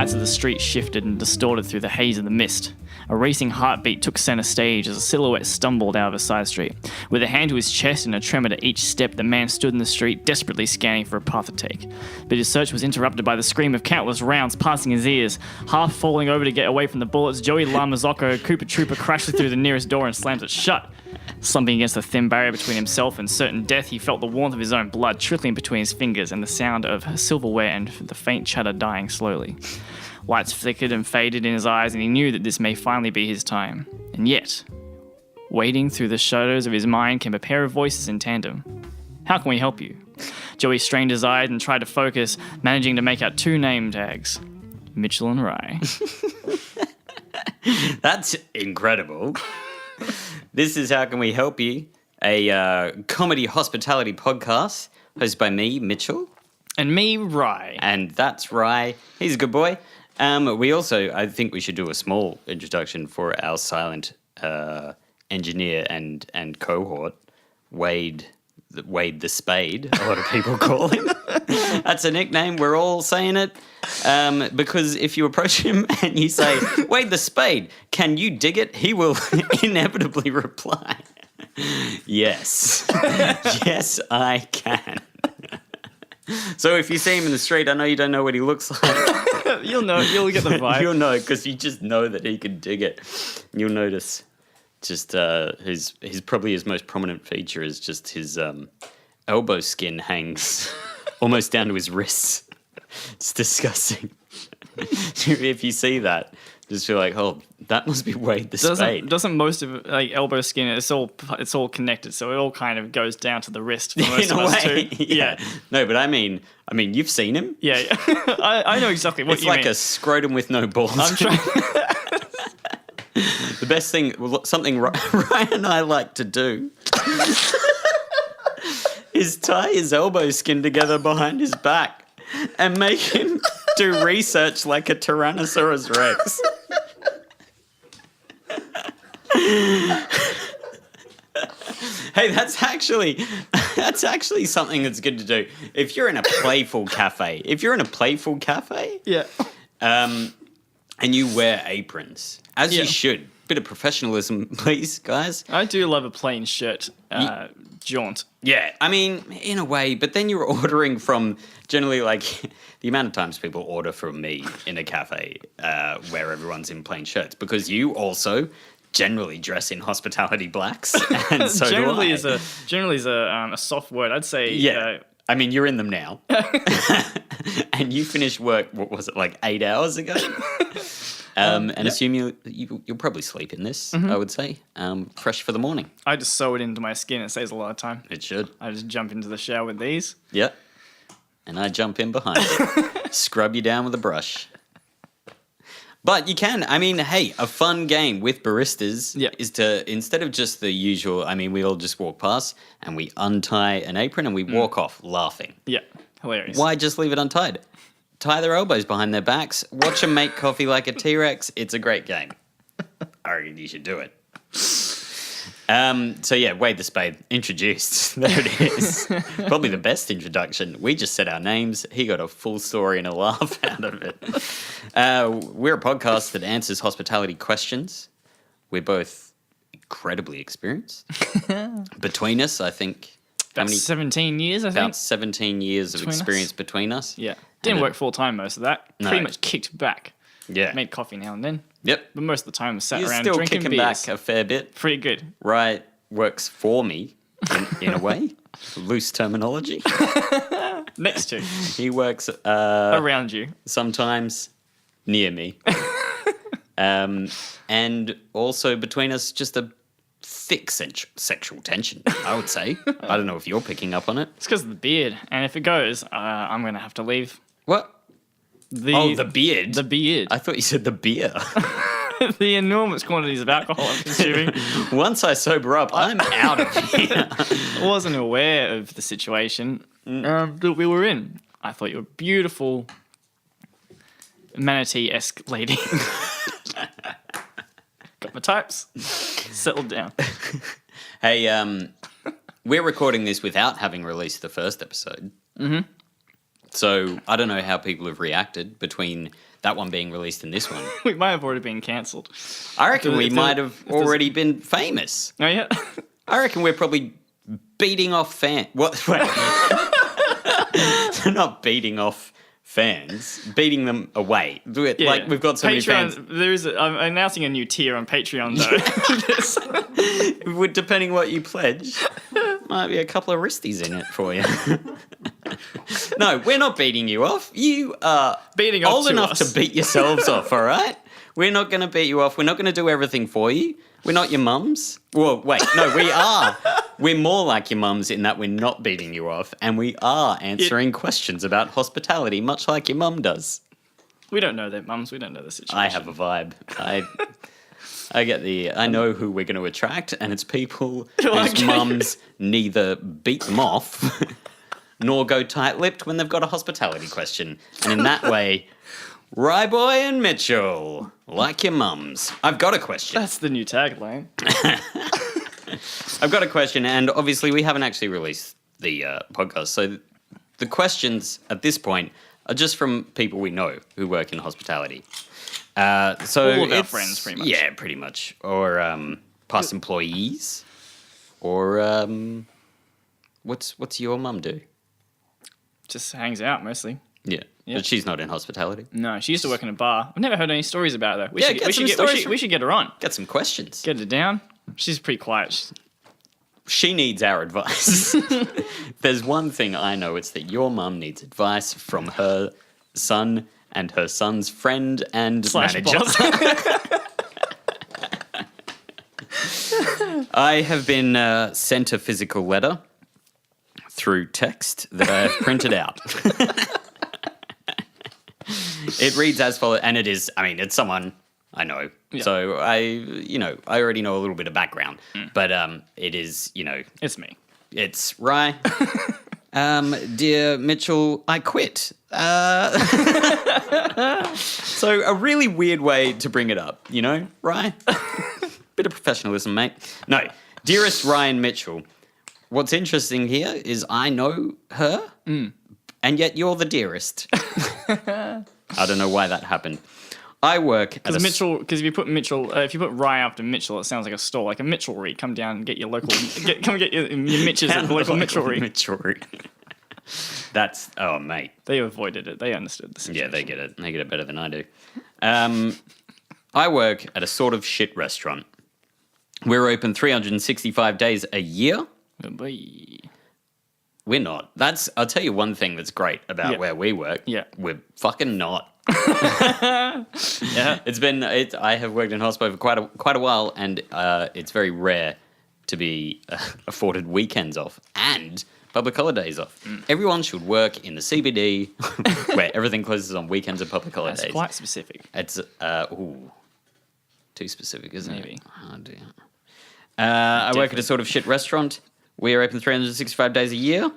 lights of the street shifted and distorted through the haze of the mist. A racing heartbeat took center stage as a silhouette stumbled out of a side street. With a hand to his chest and a tremor to each step, the man stood in the street, desperately scanning for a path to take. But his search was interrupted by the scream of countless rounds passing his ears. Half falling over to get away from the bullets, Joey Lamazocco, Cooper Trooper, crashes through the nearest door and slams it shut. Slumping against the thin barrier between himself and certain death, he felt the warmth of his own blood trickling between his fingers and the sound of silverware and the faint chatter dying slowly. Lights flickered and faded in his eyes, and he knew that this may finally be his time. And yet, wading through the shadows of his mind came a pair of voices in tandem. How can we help you? Joey strained his eyes and tried to focus, managing to make out two name tags. Mitchell and Rye. That's incredible. This is How Can We Help You, a comedy hospitality podcast hosted by me, Mitchell. And me, Rye. And that's Rye. He's a good boy. We also, I think we should do a small introduction for our silent engineer and cohort, Wayde the Spade, a lot of people call him. That's a nickname. We're all saying it. Because if you approach him and you say, Wayde the Spade, can you dig it? He will inevitably reply, yes. Yes, I can. So if you see him in the street, I know you don't know what he looks like. You'll know. You'll get the vibe. You'll know because you just know that he can dig it. You'll notice just his probably his most prominent feature is just his elbow skin hangs almost down to his wrists. It's disgusting. If you see that, just feel like, oh, that must be Wayde the Spade. Doesn't most of it, like elbow skin? It's all connected, so it all kind of goes down to the wrist for most of us too. Yeah. No, but I mean, you've seen him. Yeah. I know exactly what you mean. It's like a scrotum with no balls. I'm trying. The best thing, something Ryan and I like to do, is tie his elbow skin together behind his back and make him do research like a Tyrannosaurus Rex. Hey, that's actually something that's good to do. If you're in a playful cafe, Yeah. And you wear aprons, as you should. Bit of professionalism, please, guys. I do love a plain shirt jaunt. Yeah, I mean, in a way, but then you're ordering from generally, like, the amount of times people order from me in a cafe where everyone's in plain shirts, because you also generally dress in hospitality blacks, and so generally do I. Generally is a soft word. I'd say. Yeah. I mean, you're in them now. And you finished work, what was it, like 8 hours ago? Assume you'll probably sleep in this, I would say. Fresh for the morning. I just sew it into my skin. It saves a lot of time. It should. I just jump into the shower with these. Yep. And I jump in behind it. Scrub you down with a brush. But you can. I mean, hey, a fun game with baristas is to, instead of just the usual, I mean, we all just walk past and we untie an apron and we walk off laughing. Yeah, hilarious. Why just leave it untied? Tie their elbows behind their backs, watch them make coffee like a T-Rex. It's a great game. I reckon you should do it. So yeah, Wayde the Spade, introduced. There it is. Probably the best introduction. We just said our names. He got a full story and a laugh out of it. We're a podcast that answers hospitality questions. We're both incredibly experienced. Between us, I think... About 17 years, I think. About 17 years of experience between us. Yeah. Didn't work full time most of that. No. Pretty much kicked back. Yeah. Made coffee now and then. Yep. But most of the time was sat You're around still drinking kicking beers. back a fair bit. Pretty good. Right works for me, in a way. Loose terminology. Next to. He works... around you. Sometimes near me. And also between us, just a thick sexual tension, I would say. I don't know if you're picking up on it. It's because of the beard. And if it goes, I'm going to have to leave. What? The beard? The beard. I thought you said the beer. The enormous quantities of alcohol I'm consuming. Once I sober up, I'm out of here. I wasn't aware of the situation that we were in. I thought you were a beautiful, manatee-esque lady. Got my types. Settled down. Hey, we're recording this without having released the first episode. Mm-hmm. So I don't know how people have reacted between that one being released and this one. We might have already been cancelled. I reckon If we the- might have already been famous. Oh, yeah? I reckon we're probably beating off fans. What? Wait. They're not beating off fans, beating them away. Like, we've got so many fans. I'm announcing a new tier on Patreon, though. Depending what you pledge, might be a couple of wristies in it for you. No, we're not beating you off. You are Beating off old to enough us. to beat yourselves off, all right? We're not going to beat you off. We're not going to do everything for you. We're not your mums. Well, wait, no, we are. We're more like your mums in that we're not beating you off, and we are answering questions about hospitality, much like your mum does. We don't know their mums. We don't know the situation. I have a vibe. I know who we're going to attract, and it's people whose Okay. mums neither beat them off nor go tight-lipped when they've got a hospitality question. And in that way, Ryboy and Mitchell, like your mums. I've got a question. That's the new tagline. I've got a question, and obviously we haven't actually released the podcast, so the questions at this point are just from people we know who work in hospitality. So All of our it's- friends, pretty much. Yeah, pretty much. Or past employees. Or what's your mum do? Just hangs out mostly. Yeah. Yeah. But she's not in hospitality. No, she used to work in a bar. I've never heard any stories about her. Yeah, get some stories We should get her on. Get some questions. Get her down. She's pretty quiet. She needs our advice. There's one thing I know, it's that your mum needs advice from her son and her son's friend and Slash manager. boss. I have been sent a physical letter through text that I have printed out. It reads as follows, and it's someone I know. Yeah. So I already know a little bit of background, but it is, It's me. it's Rye. Dear Mitchell, I quit. So a really weird way to bring it up, Rye? Bit of professionalism, mate. No, dearest Ryan Mitchell, what's interesting here is I know her, and yet you're the dearest. I don't know why that happened. I work at Because Mitchell, because if you put Rye after Mitchell, it sounds like a store, like a Mitchellry. Come down and get your local, come get your Mitches at the local Mitchellry. Mitchellry. That's, oh, mate. They avoided it. They understood the situation. Yeah, they get it. They get it better than I do. I work at a sort of shit restaurant. We're open 365 days a year. Oh, boy. We're not. I'll tell you one thing that's great about where we work. Yeah. We're fucking not. Yeah. I have worked in hospital for quite a while, and it's very rare to be afforded weekends off and public holidays off. Everyone should work in the CBD where everything closes on weekends and public holidays. That's quite specific. It's too specific, isn't Maybe. it? Oh dear. I work at a sort of shit restaurant. We are open 365 days a year.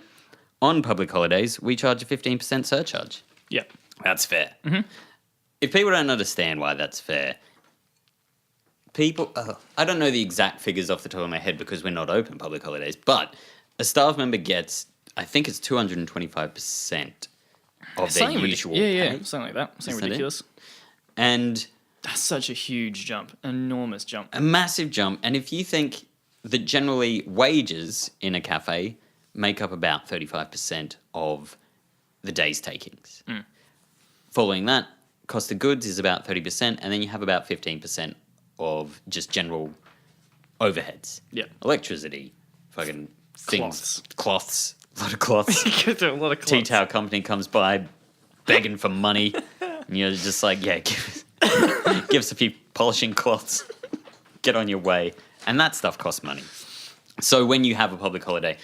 On public holidays, we charge a 15% surcharge. Yeah. That's fair. If people don't understand why that's fair, I don't know the exact figures off the top of my head because we're not open public holidays, but a staff member gets, I think it's 225% of their usual Yeah, pay. something like that. Something Isn't it? ridiculous. And That's such a huge jump. Enormous jump. a massive jump. And if you think that generally wages in a cafe make up about 35% of the day's takings. Following that, cost of goods is about 30%, and then you have about 15% of just general overheads. Yeah. Electricity, fucking things, Cloths. a lot of cloths. You could do a lot of Tea clothes. towel company comes by begging for money, and you're just like, yeah, give us a few polishing cloths, get on your way. And that stuff costs money. So when you have a public holiday,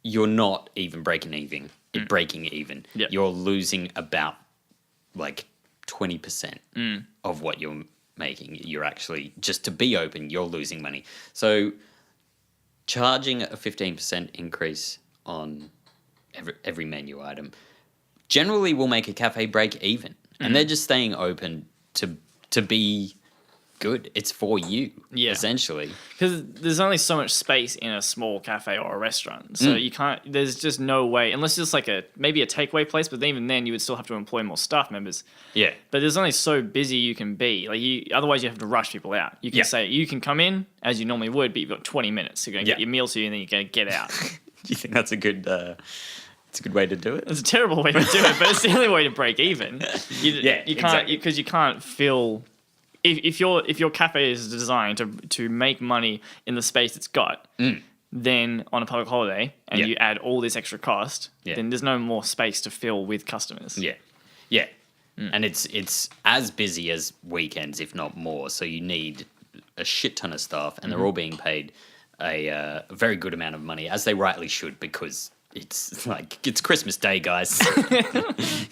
you're not even breaking even. Breaking even. Yep. You're losing about like 20% of what you're making. You're actually, just to be open, you're losing money. So charging a 15% increase on every menu item generally will make a cafe break even. And they're just staying open to be good. It's for you, essentially. Because there's only so much space in a small cafe or a restaurant. So you can't, there's just no way, unless it's like maybe a takeaway place, but even then you would still have to employ more staff members. Yeah. But there's only so busy you can be. Like otherwise you have to rush people out. You can say, you can come in as you normally would, but you've got 20 minutes. So you're going to get your meal to you and then you're going to get out. Do you think that's a good... It's a good way to do it. It's a terrible way to do it, but it's the only way to break even. You can't because you can't fill. If your cafe is designed to make money in the space it's got, then on a public holiday and you add all this extra cost, then there's no more space to fill with customers. Yeah, and it's as busy as weekends, if not more. So you need a shit ton of staff, and they're all being paid a very good amount of money, as they rightly should, because. It's Christmas Day, guys.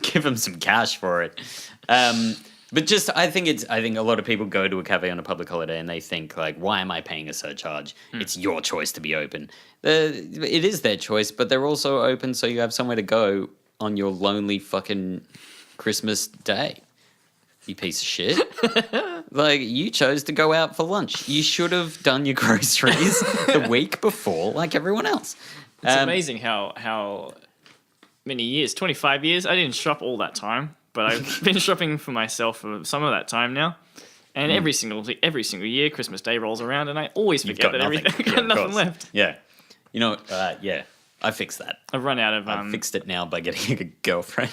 Give them some cash for it. But just I think a lot of people go to a cafe on a public holiday and they think like, why am I paying a surcharge? It's your choice to be open. It is their choice, but they're also open so you have somewhere to go on your lonely fucking Christmas day. You piece of shit. Like, you chose to go out for lunch. You should have done your groceries the week before like everyone else. It's amazing how many years, 25 years, I didn't shop all that time, but I've been shopping for myself for some of that time now. And every single year, Christmas Day rolls around, and I always forget that I've got nothing left. Yeah. You know, I fixed that. I've run out of... I fixed it now by getting a girlfriend.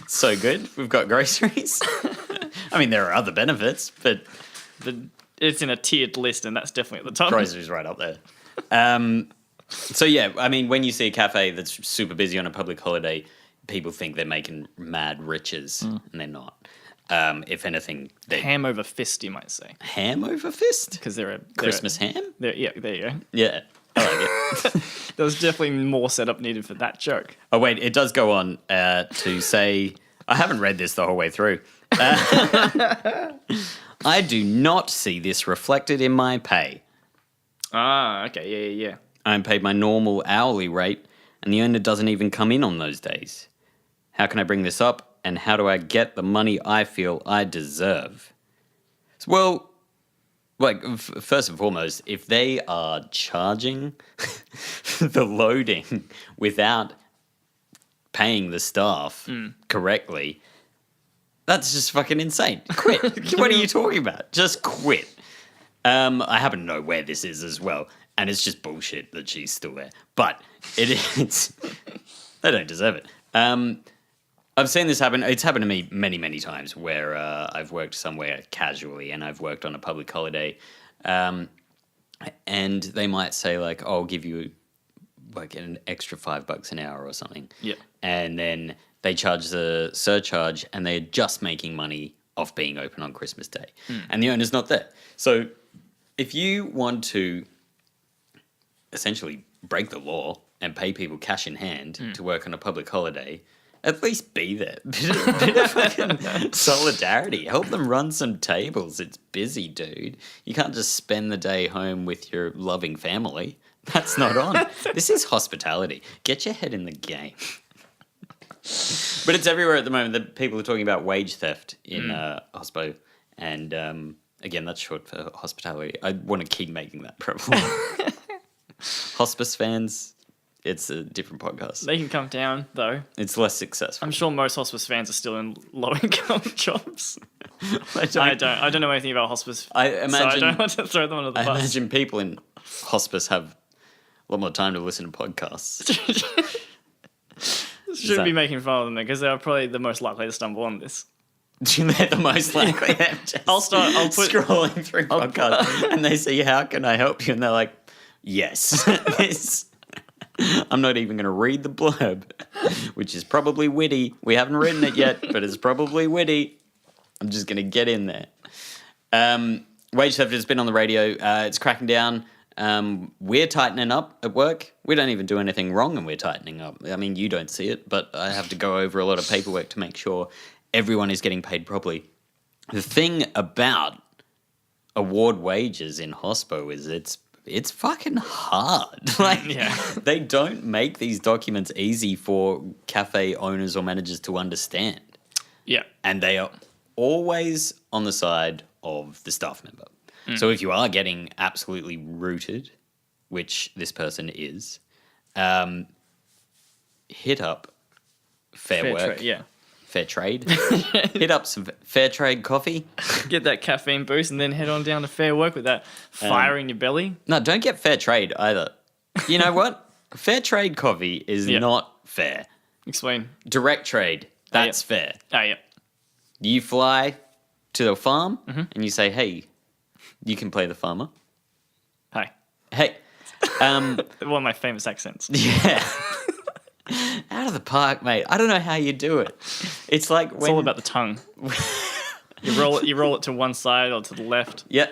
So good. We've got groceries. I mean, there are other benefits, but... It's in a tiered list, and that's definitely at the top. Groceries right up there. So yeah, I mean, when you see a cafe that's super busy on a public holiday, people think they're making mad riches, and they're not. If anything, ham over fist, you might say. Ham over fist? Because they're Christmas ham? Yeah, there you go. Yeah, I like it. There was definitely more setup needed for that joke. Oh wait, it does go on to say, I haven't read this the whole way through. I do not see this reflected in my pay. Ah, okay, yeah. I'm paid my normal hourly rate, and the owner doesn't even come in on those days. How can I bring this up, and how do I get the money I feel I deserve? Well, first and foremost, if they are charging the loading without paying the staff correctly, that's just fucking insane. Quit. What are you talking about? Just quit. I happen to know where this is as well, and it's just bullshit that she's still there. But it's they don't deserve it. I've seen this happen. It's happened to me many, many times where I've worked somewhere casually and I've worked on a public holiday, and they might say like, "Oh, I'll give you like an extra $5 an hour or something." Yeah, and then they charge the surcharge, and they're just making money off being open on Christmas Day, and the owner's not there. So if you want to essentially break the law and pay people cash in hand to work on a public holiday, at least be there. Bit of fucking solidarity. Help them run some tables. It's busy, dude. You can't just spend the day home with your loving family. That's not on. This is hospitality. Get your head in the game. But it's everywhere at the moment that people are talking about wage theft in hospo, and again, that's short for hospitality. I want to keep making that prevalent. Hospice fans, it's a different podcast. They can come down, though. It's less successful. I'm sure most hospice fans are still in low-income jobs. I don't know anything about hospice, I imagine, so I don't want to throw them under the bus. I imagine people in hospice have a lot more time to listen to podcasts. Shouldn't be making fun of them, because they're probably the most likely to stumble on this. They're the most likely. I'll put scrolling through podcasts, and they say, "How can I help you?" And they're like, "Yes." I'm not even going to read the blurb, which is probably witty. We haven't written it yet, but it's probably witty. I'm just going to get in there. Wage theft has been on the radio. It's cracking down. We're tightening up at work. We don't even do anything wrong, and we're tightening up. I mean, you don't see it, but I have to go over a lot of paperwork to make sure everyone is getting paid properly. The thing about award wages in hospo is it's fucking hard. They don't make these documents easy for cafe owners or managers to understand. Yeah. And they are always on the side of the staff member. So if you are getting absolutely rooted, which this person is, hit up Fair Work. Fair Trade. Hit up some Fair Trade coffee. Get that caffeine boost and then head on down to Fair Work with that fire in your belly. No, don't get Fair Trade either. You know what? Fair Trade coffee is not fair. Explain. Direct trade, that's fair. Oh, yeah. You fly to the farm and you say, hey, you can play the farmer. Hi. Hey. One of my famous accents. Yeah. Out of the park, mate. I don't know how you do it. It's like It's all about the tongue. You roll it to one side or to the left. Yeah.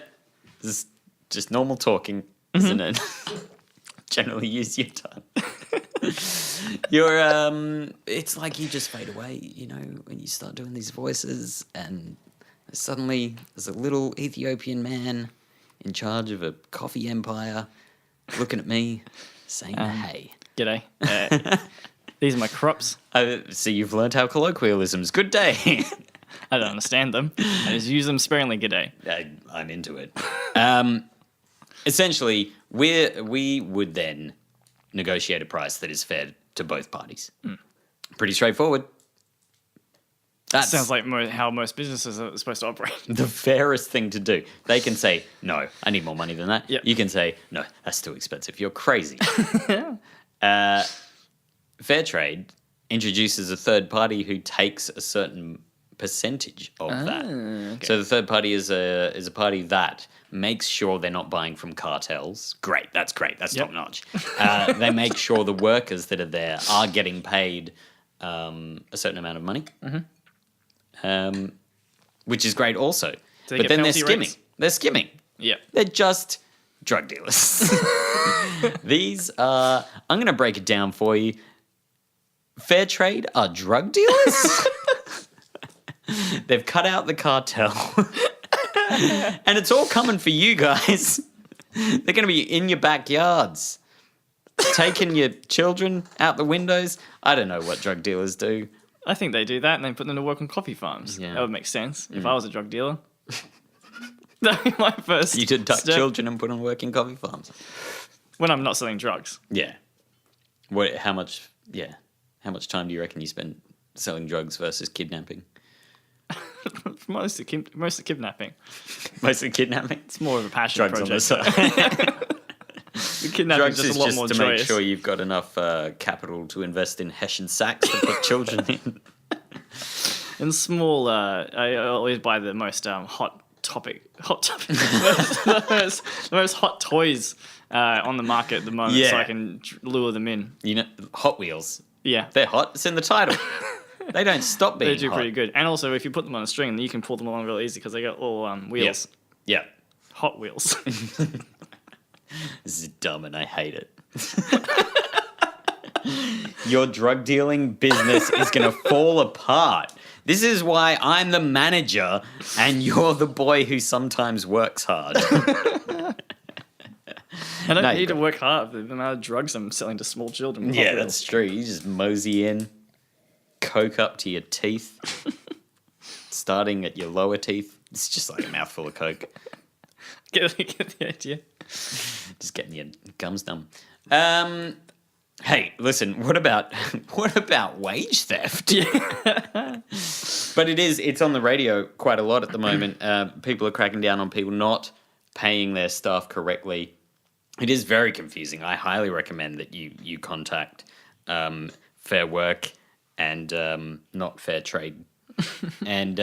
This is just normal talking, isn't it? Generally use your tongue. It's like you just fade away, you know, when you start doing these voices, and suddenly there's a little Ethiopian man in charge of a coffee empire looking at me saying, hey. G'day. These are my crops. So you've learned how colloquialisms. Good day. I don't understand them. I just use them sparingly. G'day. I'm into it. Essentially, we would then negotiate a price that is fair to both parties. Pretty straightforward. That sounds like how most businesses are supposed to operate. The fairest thing to do. They can say, no, I need more money than that. Yep. You can say, no, that's too expensive. You're crazy. Fair trade introduces a third party who takes a certain percentage of that. Okay. So the third party is a party that makes sure they're not buying from cartels. Great, that's top notch. They make sure the workers that are there are getting paid a certain amount of money, which is great also. But then they're skimming. Rates? They're skimming. Yeah. They're just drug dealers. These are, I'm going to break it down for you. Fair trade are drug dealers. They've cut out the cartel. And it's all coming for you guys. They're going to be in your backyards, taking your children out the windows. I don't know what drug dealers do. I think they do that and then put them to work on coffee farms. Yeah. That would make sense if I was a drug dealer. That'd be my first You did tuck step. children and put them working coffee farms. When I'm not selling drugs. Yeah. How much time do you reckon you spend selling drugs versus kidnapping? Most of kidnapping. Mostly kidnapping? It's more of a passion Drugs project. on the side. The kidnapping Drugs is just is a lot just more to joyous. make sure you've got enough capital to invest in Hessian sacks to put children in. And small, I always buy the most hot topic, the most hot toys on the market at the moment, so Yeah. I can lure them in. You know, Hot Wheels. Yeah, They're hot. It's in the title. They don't stop being they do hot. pretty good. And also, if you put them on a string, you can pull them along real easy because they got all wheels. Yeah. Hot wheels. This is dumb and I hate it. Your drug dealing business is going to fall apart. This is why I'm the manager and you're the boy who sometimes works hard. I don't No, need you to don't. work hard for the amount of drugs I'm selling to small children. with Hot Yeah, Wheels. that's true. You just mosey in, coke up to your teeth, starting at your lower teeth. It's just like a mouthful of coke. Get the idea. Just getting your gums numb. Hey, listen, what about wage theft? Yeah. But it's on the radio quite a lot at the moment. People are cracking down on people not paying their staff correctly. It is very confusing. I highly recommend that you contact Fair Work and not Fair Trade and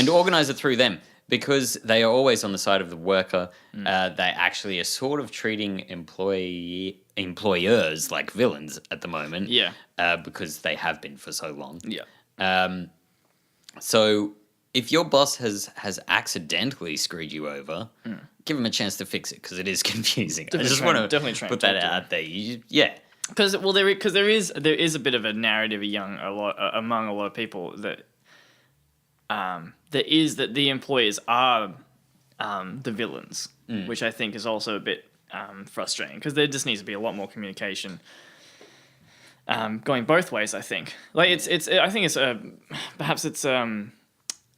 organize it through them, because they are always on the side of the worker. They actually are sort of treating employers like villains at the moment. Yeah. Because they have been for so long. Yeah. So if your boss has accidentally screwed you over, give him a chance to fix it, because it is confusing. I just want to definitely put that talk to out there. Yeah. Because there is a bit of a narrative among a lot of people that that the employers are the villains, which I think is also a bit frustrating, because there just needs to be a lot more communication going both ways. I think I think it's perhaps it's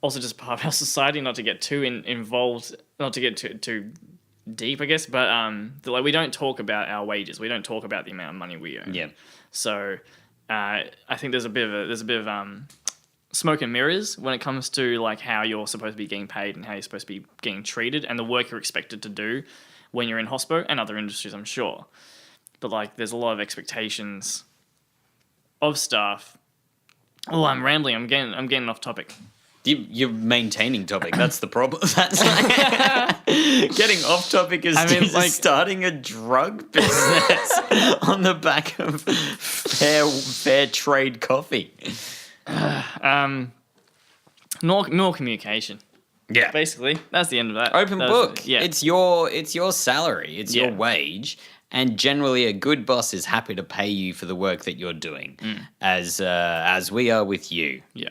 also just part of our society, not to get too involved, not to get too deep, I guess. But like we don't talk about our wages. We don't talk about the amount of money we earn. Yeah. So I think there's a bit of smoke and mirrors when it comes to like how you're supposed to be getting paid and how you're supposed to be getting treated and the work you're expected to do when you're in hospo and other industries, I'm sure. But like, there's a lot of expectations of staff. Oh, I'm rambling. I'm getting off topic. You're maintaining topic. That's the problem. That's like, getting off topic is like starting a drug business on the back of fair trade coffee. More communication. Yeah, basically, that's the end of that. Open book. Yeah, it's your salary. It's your wage. And generally, a good boss is happy to pay you for the work that you're doing, as we are with you. Yeah.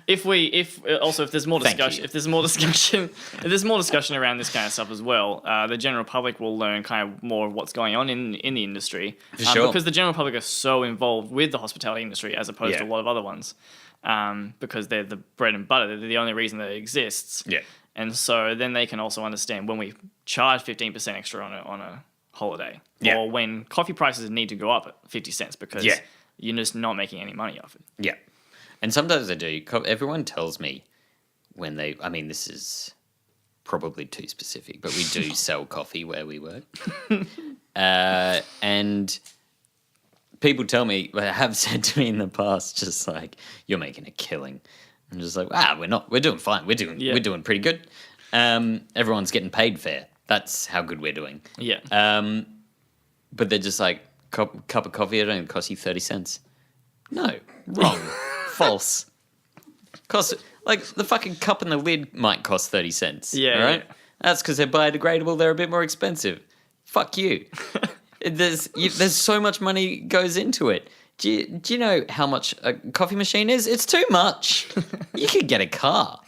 If there's more discussion, if there's more discussion around this kind of stuff as well, the general public will learn kind of more of what's going on in the industry. For sure. Because the general public are so involved with the hospitality industry as opposed to a lot of other ones, because they're the bread and butter. They're the only reason that it exists. Yeah. And so then they can also understand when we charge 15% extra on a holiday, or when coffee prices need to go up at 50 cents because you're just not making any money off it. Yeah. And sometimes they do. Everyone tells me when they... I mean, this is probably too specific, but we do sell coffee where we work. And people tell me, have said to me in the past, just like, you're making a killing. I'm just like, we're not. We're doing fine. We're doing pretty good. Everyone's getting paid fair. That's how good we're doing. Yeah. But they're just like, cup of coffee, it only costs you 30 cents. No, wrong. False. Cost, like, the fucking cup and the lid might cost 30 cents. Yeah. Right? Yeah. That's because they're biodegradable, they're a bit more expensive. Fuck you. There's so much money goes into it. Do you know how much a coffee machine is? It's too much. You could get a car.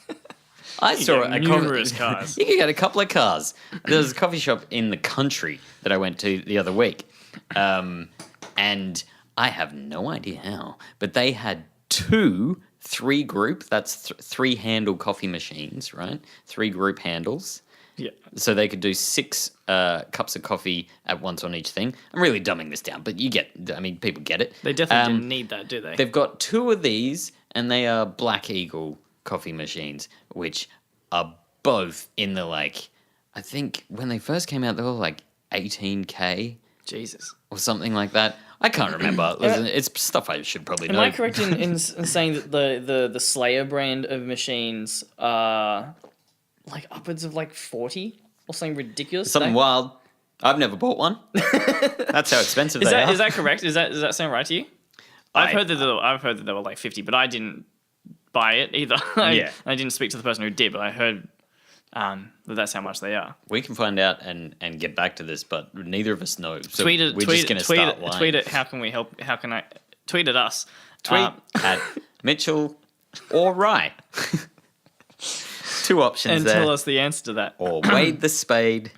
I saw numerous cars. You could get a couple of cars. There was a coffee shop in the country that I went to the other week, and I have no idea how, but they had 2 3-group. That's 3-handle coffee machines, right? 3 group handles. Yeah. So they could do 6 cups of coffee at once on each thing. I'm really dumbing this down, but people get it. They definitely didn't need that, do they? They've got 2 of these, and they are Black Eagle coffee machines, which are both in the, like, I think when they first came out, they were like 18K. Jesus. Or something like that. I can't remember. It's stuff I should probably know. Am I correct in saying that the Slayer brand of machines are like upwards of like 40 or something ridiculous? Something wild. I've never bought one. That's how expensive they are. Is that correct? Does that sound right to you? I've heard that they were like 50, but I didn't buy it either. I didn't speak to the person who did, but I heard that that's how much they are. We can find out and get back to this, but neither of us know. So tweet we're just going to start lying. Tweet it. How can we help? How can I tweet at us? Tweet at Mitchell or Rye. 2 options and there. Tell us the answer to that. Or Wayde the Spade.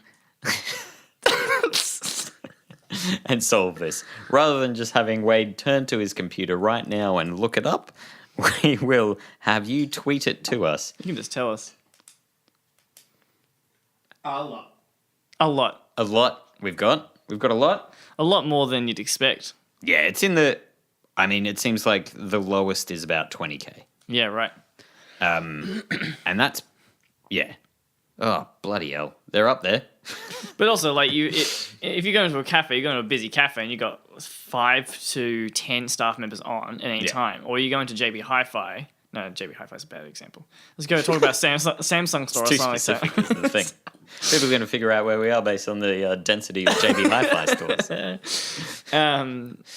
And solve this. Rather than just having Wayde turn to his computer right now and look it up, we will have you tweet it to us. You can just tell us. A lot. A lot. A lot. We've got a lot. A lot more than you'd expect. Yeah, it's in the... I mean, it seems like the lowest is about 20K. Yeah, right. And that's... Yeah. Oh, bloody hell. They're up there. But also, like, if you go into a cafe, you go into a busy cafe and you got 5 to 10 staff members on at any time. Or you go into JB Hi-Fi. No, JB Hi-Fi is a bad example. Let's go talk about Samsung store or something like that. Too specific is the thing. People are going to figure out where we are based on the density of JB Hi-Fi stores.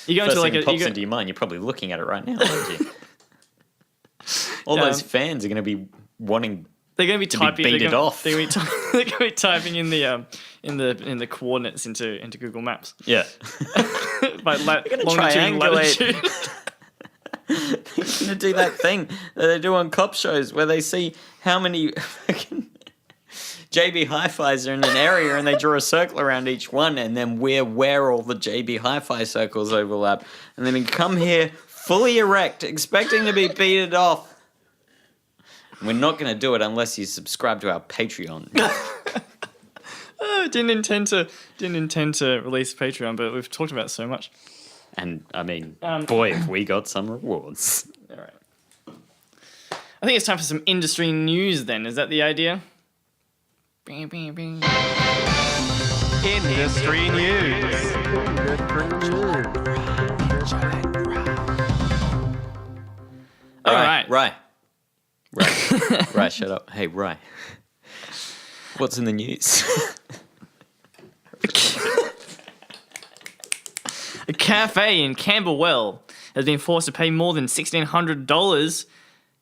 You go into like a... pops into your mind. You're probably looking at it right now, aren't you? All those fans are going to be wanting... They're going to be typing. Beat it off. They're going to be typing in the coordinates into Google Maps. Yeah. By longitude and latitude. They're going to do that thing that they do on cop shows where they see how many fucking JB Hi-Fis are in an area and they draw a circle around each one, and then where all the JB Hi-Fi circles overlap, and then we come here fully erect, expecting to be beaten off. We're not going to do it unless you subscribe to our Patreon. Didn't intend to release Patreon, but we've talked about it so much. And, I mean, boy, have we got some rewards. All right. I think it's time for some industry news then. Is that the idea? Bing, bing, bing. Industry news. All right. Right, shut up. Hey, Rye. What's in the news? A cafe in Camberwell has been forced to pay more than $1,600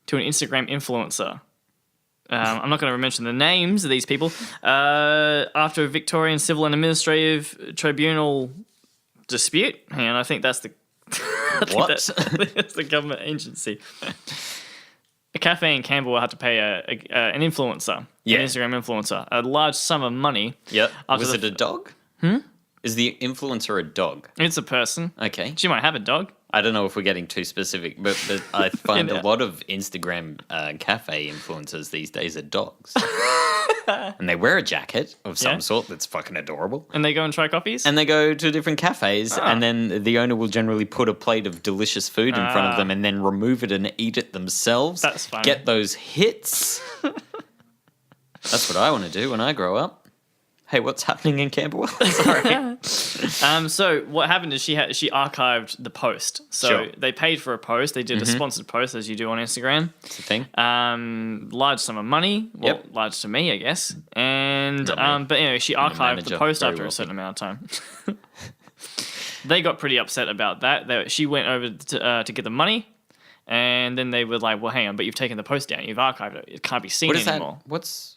to an Instagram influencer. I'm not going to mention the names of these people. After a Victorian Civil and Administrative Tribunal dispute. Hang on, I think that's the... What? That's the government agency. A cafe in Camberwell had to pay an influencer, an Instagram influencer, a large sum of money. Yep. Was it a dog? Is the influencer a dog? It's a person. Okay. She might have a dog. I don't know if we're getting too specific, but I find a lot of Instagram cafe influencers these days are dogs. And they wear a jacket of some sort that's fucking adorable. And they go and try coffees? And they go to different cafes, and then the owner will generally put a plate of delicious food in front of them and then remove it and eat it themselves. That's funny. Get those hits. That's what I want to do when I grow up. Hey, what's happening in Camberwell? Sorry. So what happened is she archived the post. So Sure. they paid for a post. They did a sponsored post, as you do on Instagram. It's a thing. Large sum of money. Well, large to me, I guess. And but anyway, she archived the post after a certain amount of time. They got pretty upset about that. She went over to get the money, and then they were like, "Well, hang on, but you've taken the post down. You've archived it. It can't be seen anymore." What's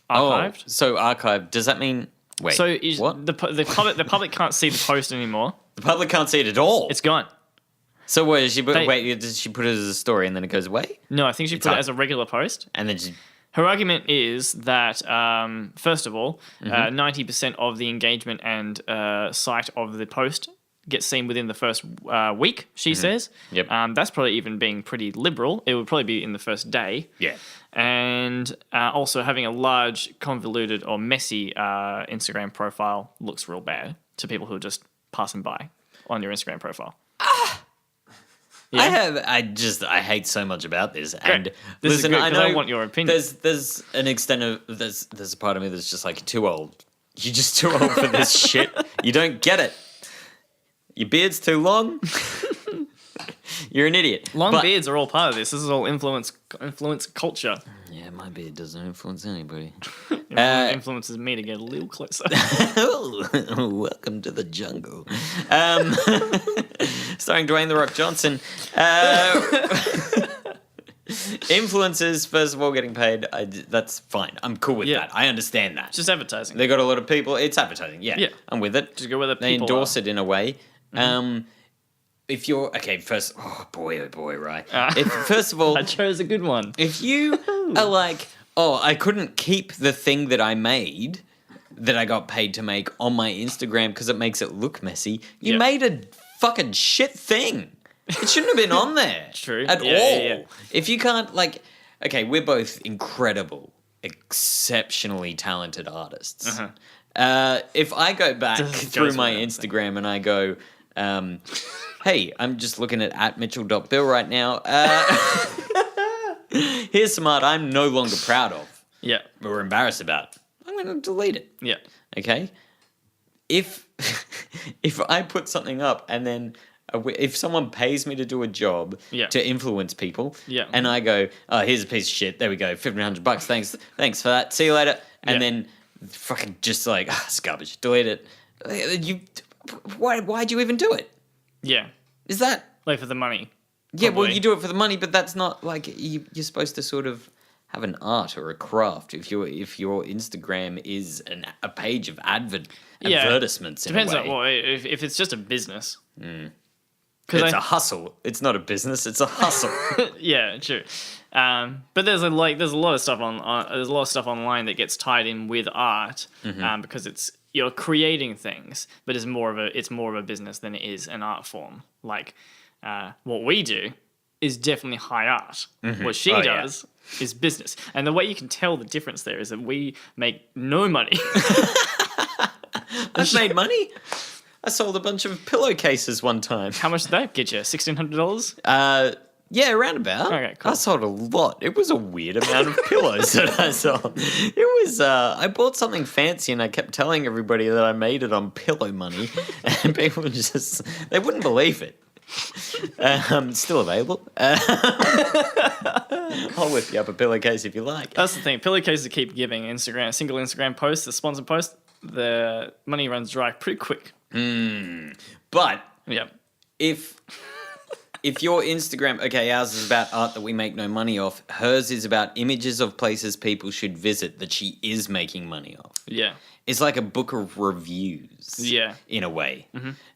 Archived? Oh, so archived. Does that mean... Wait, So what? the public can't see the post anymore. The public can't see it at all. It's gone. So what, did she put it as a story and then it goes away? No, I think she put it as a regular post. And then she... Her argument is that, first of all, 90% of the engagement and sight of the post gets seen within the first week, she says. Yep. That's probably even being pretty liberal. It would probably be in the first day. Yeah. And also having a large, convoluted or messy Instagram profile looks real bad to people who are just passing by on your Instagram profile. Yeah. I hate so much about this. Great. And This is listen, good, I 'cause know I want your opinion. There's an extent of there's a part of me that's just like too old. You're just too old for this shit. You don't get it. Your beard's too long. You're an idiot. Long beards are all part of this. This is all influence culture. Yeah, my beard doesn't influence anybody. It influences me to get a little closer. Welcome to the jungle. Starring Dwayne "The Rock" Johnson. Influencers, first of all, getting paid. That's fine. I'm cool with that. I understand that. It's just advertising. They got a lot of people. It's advertising. Yeah. I'm with it. Just go where the They people endorse are. it in a way. If you're first, oh boy, right. First of all, I chose a good one. if you are like, oh, I couldn't keep the thing that I made, that I got paid to make on my Instagram because it makes it look messy. You made a fucking shit thing. It shouldn't have been on there. True. At Yeah, all. yeah. If you can't, we're both exceptionally talented artists. If I go back Just through goes my without Instagram and I go, hey, I'm just looking at Mitchell.Bill right now. Here's some art I'm no longer proud of Yeah. or embarrassed about. I'm going to delete it. Yeah. Okay? If I put something up and then if someone pays me to do a job to influence people, and I go, oh, here's a piece of shit. There we go, $1,500. Thanks for that. See you later. And then fucking just like, it's garbage. Delete it. Why'd you even do it? Yeah. Is that Like for the money. Yeah, well, probably. you do it for the money, but that's not like you're supposed to sort of have an art or a craft. If your Instagram is a page of advertisements, Depends in a way. on if it's just a business. It's a hustle. It's not a business. It's a hustle. Yeah, true. But there's a lot of stuff there's a lot of stuff online that gets tied in with art because you're creating things, but it's more of a business than it is an art form. Like what we do is definitely high art. What she does is business. And the way you can tell the difference there is that we make no money. I've made money. I sold a bunch of pillowcases one time. How much did that get you? $1,600? Yeah, around about. Okay, cool. I sold a lot. It was a weird amount of pillows that I sold. It was, I bought something fancy and I kept telling everybody that I made it on pillow money. And people just, they wouldn't believe it. Still available. I'll whip you up a pillowcase if you like. That's the thing. Pillowcases keep giving. Instagram, a single Instagram post, a sponsored post, the money runs dry pretty quick. But Yeah. if your Instagram, okay, ours is about art that we make no money off. Hers is about images of places people should visit that she is making money off. Yeah. It's like a book of reviews. Yeah. In a way.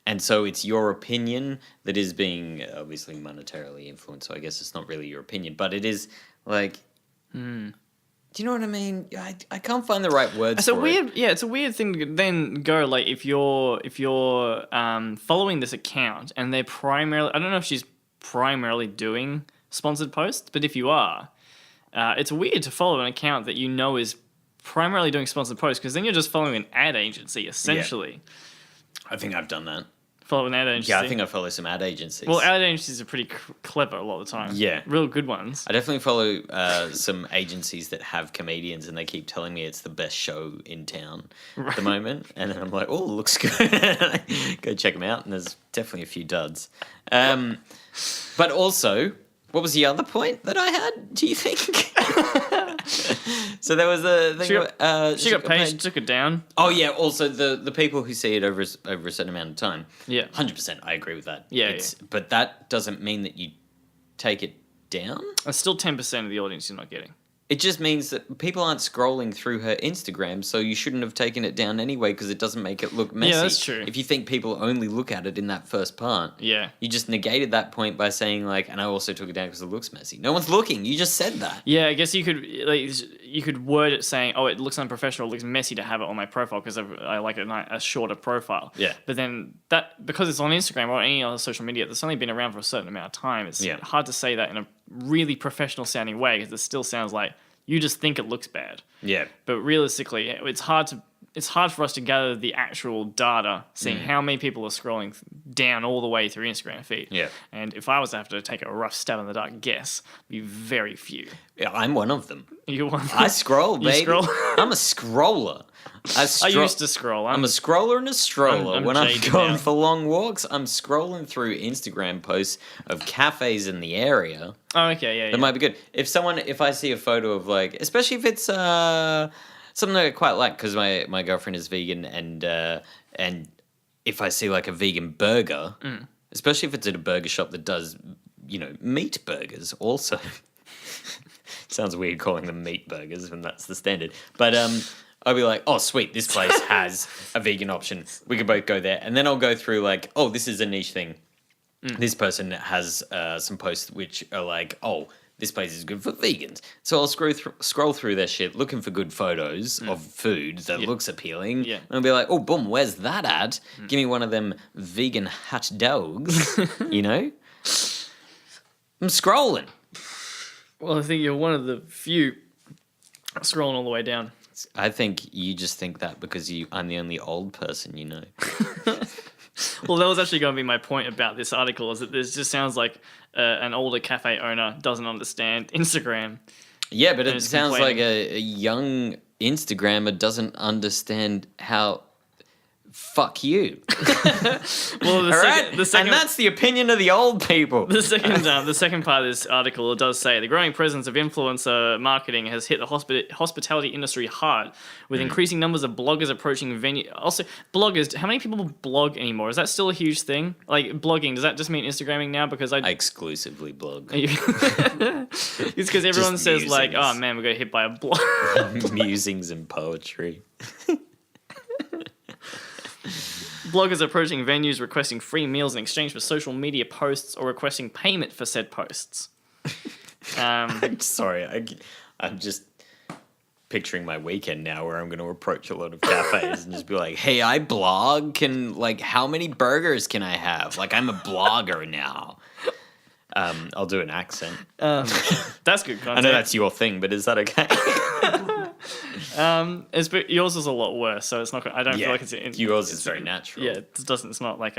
And so it's your opinion that is being obviously monetarily influenced. So I guess it's not really your opinion, but it is like. Do you know what I mean? I can't find the right words. It's for a weird, it. yeah. It's a weird thing to then go like if you're following this account and they're primarily, I don't know if she's primarily doing sponsored posts, but if you are, it's weird to follow an account that you know is primarily doing sponsored posts because then you're just following an ad agency essentially. I think I've done that. Follow an ad agency. Yeah, I think I follow some ad agencies. Well, ad agencies are pretty clever a lot of the time. Yeah. Real good ones. I definitely follow some agencies that have comedians and they keep telling me it's the best show in town at the moment. And then I'm like, oh, looks good. Go check them out. And there's definitely a few duds. But also, what was the other point that I had, do you think? So there was the thing. She got paid, she took it down. Oh, yeah. Also, the people who see it over a certain amount of time. Yeah. 100%. I agree with that. Yeah. But that doesn't mean that you take it down. That's still 10% of the audience you're not getting. It just means that people aren't scrolling through her Instagram, so you shouldn't have taken it down anyway because it doesn't make it look messy. Yeah, that's true. If you think people only look at it in that first part, Yeah. you just negated that point by saying like, and I also took it down because it looks messy. No one's looking. You just said that. Yeah, I guess you could word it saying, "Oh, it looks unprofessional. It looks messy to have it on my profile because I like a shorter profile." Yeah. But then that because it's on Instagram or any other social media that's only been around for a certain amount of time, it's hard to say that in a really professional sounding way because it still sounds like you just think it looks bad. Yeah. But realistically, it's hard for us to gather the actual data, seeing how many people are scrolling down all the way through Instagram feed. Yeah. And if I was to have to take a rough stab in the dark guess, it'd be very few. Yeah, I'm one of them. You want? I scroll, You baby. scroll? I'm a scroller. I used to scroll. I'm a scroller and a stroller. I'm When I'm jaded going now. for long walks, I'm scrolling through Instagram posts of cafes in the area. Oh, okay, yeah. That might be good. If I see a photo of like, especially if it's something that I quite like, because my girlfriend is vegan, and if I see like a vegan burger, especially if it's at a burger shop that does, meat burgers also. Sounds weird calling them meat burgers when that's the standard. But I'll be like, oh, sweet, this place has a vegan option. We could both go there. And then I'll go through like, oh, this is a niche thing. This person has some posts which are like, oh, this place is good for vegans. So I'll scroll through their shit looking for good photos of food that looks appealing. Yeah. And I'll be like, oh, boom, where's that at? Give me one of them vegan hot dogs, I'm scrolling. Well, I think you're one of the few scrolling all the way down. I think you just think that because I'm the only old person you know. Well, that was actually going to be my point about this article, is that this just sounds like an older cafe owner doesn't understand Instagram. Yeah, but it is sounds like complaining. a young Instagrammer doesn't understand how... Fuck you. Well, the second, and that's the opinion of the old people. the second part of this article, it does say the growing presence of influencer marketing has hit the hospitality industry hard, with increasing numbers of bloggers approaching venue. Also, bloggers. How many people blog anymore? Is that still a huge thing? Like blogging, does that just mean Instagramming now? Because I exclusively blog. It's because everyone Just says like, musings. "Oh man, we got hit by a blog." Musings and poetry. Bloggers approaching venues requesting free meals in exchange for social media posts or requesting payment for said posts. I'm sorry, I'm just picturing my weekend now where I'm going to approach a lot of cafes and just be like, hey, I blog. How many burgers can I have? Like, I'm a blogger now. I'll do an accent. That's good content. I know that's your thing, but is that okay? Yours is a lot worse, so it's not. I don't feel like it's. Yours is very natural. Yeah, it doesn't. It's not like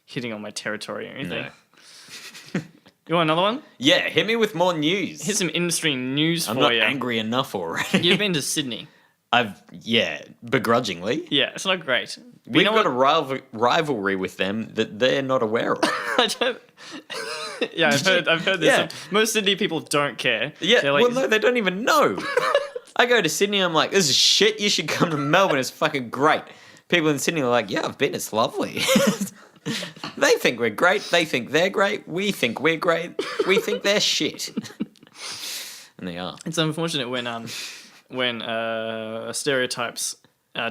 hitting on my territory or anything. No. You want another one? Yeah, hit me with more news. Here's some industry news I'm for not you. angry enough already. You've been to Sydney. Begrudgingly. Yeah, it's not great. But We've got a rivalry with them that they're not aware of. I've heard this. Yeah. Most Sydney people don't care. Yeah, They're like, well, no, they don't even know. I go to Sydney, I'm like, this is shit, you should come to Melbourne, it's fucking great. People in Sydney are like, yeah, I've been, it's lovely. They think we're great, they think they're great, we think we're great, we think they're shit. And they are. It's unfortunate when stereotypes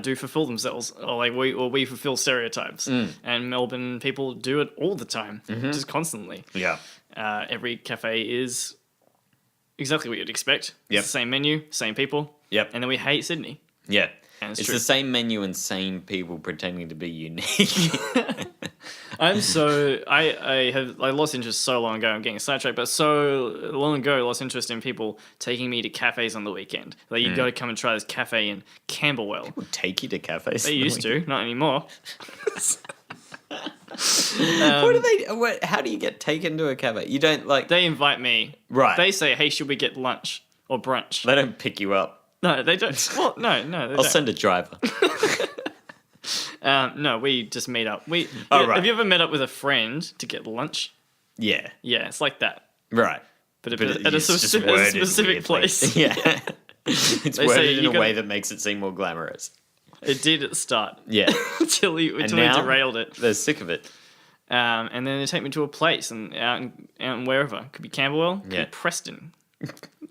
do fulfill themselves, or we fulfill stereotypes, and Melbourne people do it all the time, just constantly. Yeah. Every cafe is exactly what you'd expect. Yep. It's the same menu, same people. Yep. And then we hate Sydney. Yeah. And it's It's true. the same menu and same people pretending to be unique. I'm so I lost interest so long ago. I'm getting sidetracked, but so long ago, I lost interest in people taking me to cafes on the weekend. Like you got to come and try this cafe in Camberwell. We'll take you to cafes. They used to, not anymore. How do you get taken to a cafe? You don't like. They invite me. Right. They say, "Hey, should we get lunch or brunch?" They don't pick you up. No, they don't. Well, no, they I'll don't. send a driver. No, we just meet up. Right. Have you ever met up with a friend to get lunch? Yeah. Yeah, it's like that. Right. But at it's a just specific worded weirdly. place. Yeah. It's They say worded in you a way that makes it seem more glamorous. It did at the start. Yeah. until we now derailed it. They're sick of it. And then they take me to a place and out in wherever. Could be Camberwell, could Yeah. be Preston.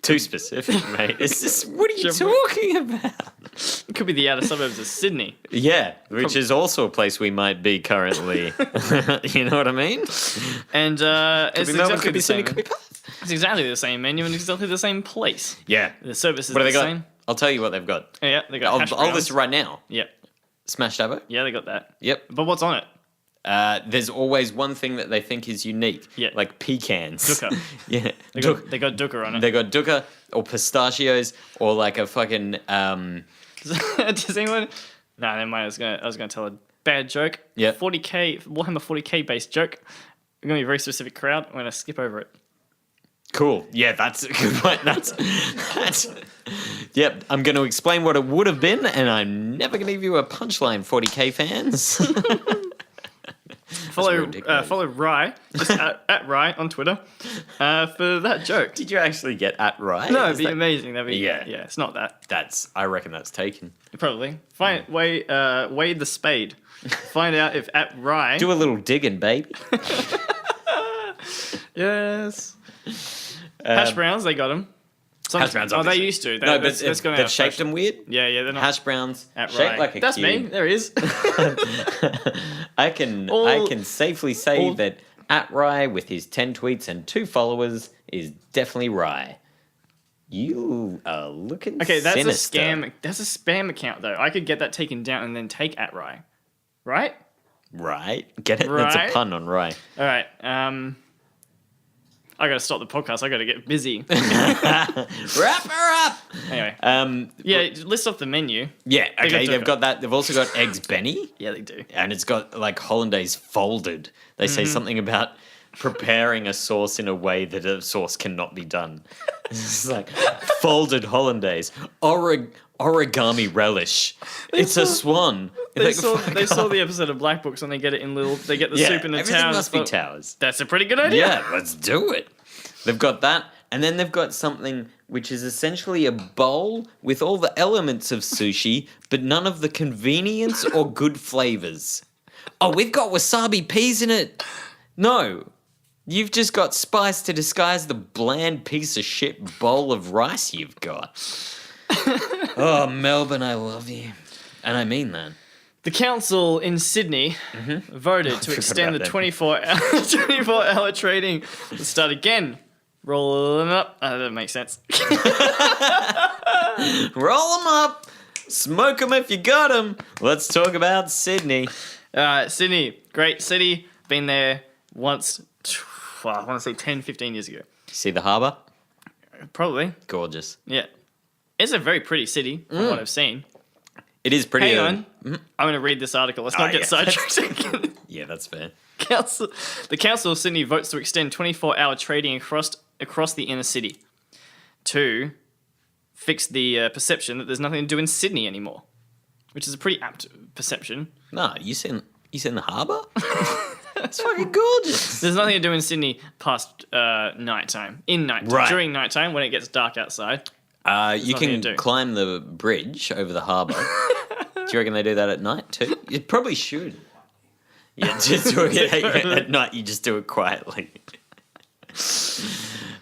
Too specific, mate. It's just, what are you Jumbo. talking about? It could be the outer suburbs of Sydney. Yeah, which is also a place we might be currently. You know what I mean? And Could it's be Melbourne, exactly could be the Sydney, same. could be Perth. It's exactly the same menu and exactly the same place. Yeah. The service is What the have they got? same. I'll tell you what they've got. Yeah, they got hash I'll browns. list it right now. Yep. Smashed avo. Yeah, they got that. Yep. But what's on it? There's always one thing that they think is unique. Yeah. Like pecans. Dukkha. Yeah. They got dukkha on it. They got dukkha or pistachios or like a fucking Does anyone? No, never mind. I was gonna tell a bad joke. Yeah. 40K Warhammer 40K based joke. I'm gonna be a very specific crowd. I'm gonna skip over it. cool. Yeah, that's a good one. That's Yep, I'm going to explain what it would have been, and I'm never going to give you a punchline, 40k fans. Follow Rye, just at Rye on Twitter, for that joke. Did you actually get at right? No, Is it'd be that- amazing. That'd be Yeah. yeah. It's not that I reckon that's taken. probably. Find Wayde the Spade. Find out if at Rye. Do a little digging, baby. Yes. Hash browns, they got them. Hash browns, Oh, they obviously. used to. No, but Let's go they've shaped them weird. Yeah, they're not. Hash browns At shaped Rye. like a That's cube. me. There he is. I can safely say that at Rye with his 10 tweets and 2 followers is definitely Rye. You are looking Okay, that's sinister. a scam. That's a spam account though. I could get that taken down and then take at Rye, right? Right? Get it? That's Right. a pun on Rye. All right. I gotta stop the podcast. I gotta get busy. Wrap her up! Anyway. Yeah, list off the menu. Yeah, okay, got they've Dukkha. got that. They've also got Eggs Benny, Yeah, they do. and it's got like hollandaise folded. They say something about preparing a sauce in a way that a sauce cannot be done. It's like folded hollandaise, origami relish. It's a swan. They Like, saw fuck saw off. the episode of Black Books when they get it in little. They get the Yeah, soup in the everything towers. must be but towers. That's a pretty good idea. Yeah, let's do it. They've got that, and then they've got something which is essentially a bowl with all the elements of sushi, but none of the convenience or good flavors. Oh, we've got wasabi peas in it. No, you've just got spice to disguise the bland piece of shit bowl of rice you've got. Oh, Melbourne, I love you. And I mean that. The council in Sydney voted to extend the about 24-hour trading. Let's start again. Rolling up. That makes sense. Roll them up. Smoke them if you got them. Let's talk about Sydney. Sydney, great city. Been there once, well, I want to say 10, 15 years ago. See the harbour? Probably. Gorgeous. Yeah. It's a very pretty city from what I've seen. It is pretty. Hang on. I'm going to read this article. Let's not get sidetracked. Yeah, that's fair. The Council of Sydney votes to extend 24-hour trading across the inner city to fix the perception that there's nothing to do in Sydney anymore, which is a pretty apt perception. No, you seen the harbour? It's fucking gorgeous. There's nothing to do in Sydney past nighttime. In nighttime. Right. During nighttime, when it gets dark outside. You nothing to can do. climb the bridge over the harbour. Do you reckon they do that at night too? You probably should. Yeah, just do it at night. You just do it quietly.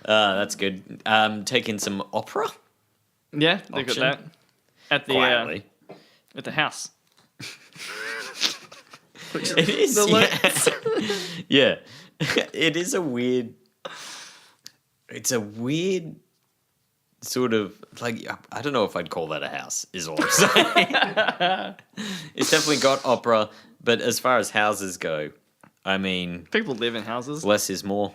That's good. Take in some opera. Yeah, they got Option. that at the Quietly. at the house. It is. Yeah. It is a weird. It's a weird sort of like, I don't know if I'd call that a house. Is all I'm saying. It's definitely got opera, but as far as houses go, I mean, People live in houses. less is more.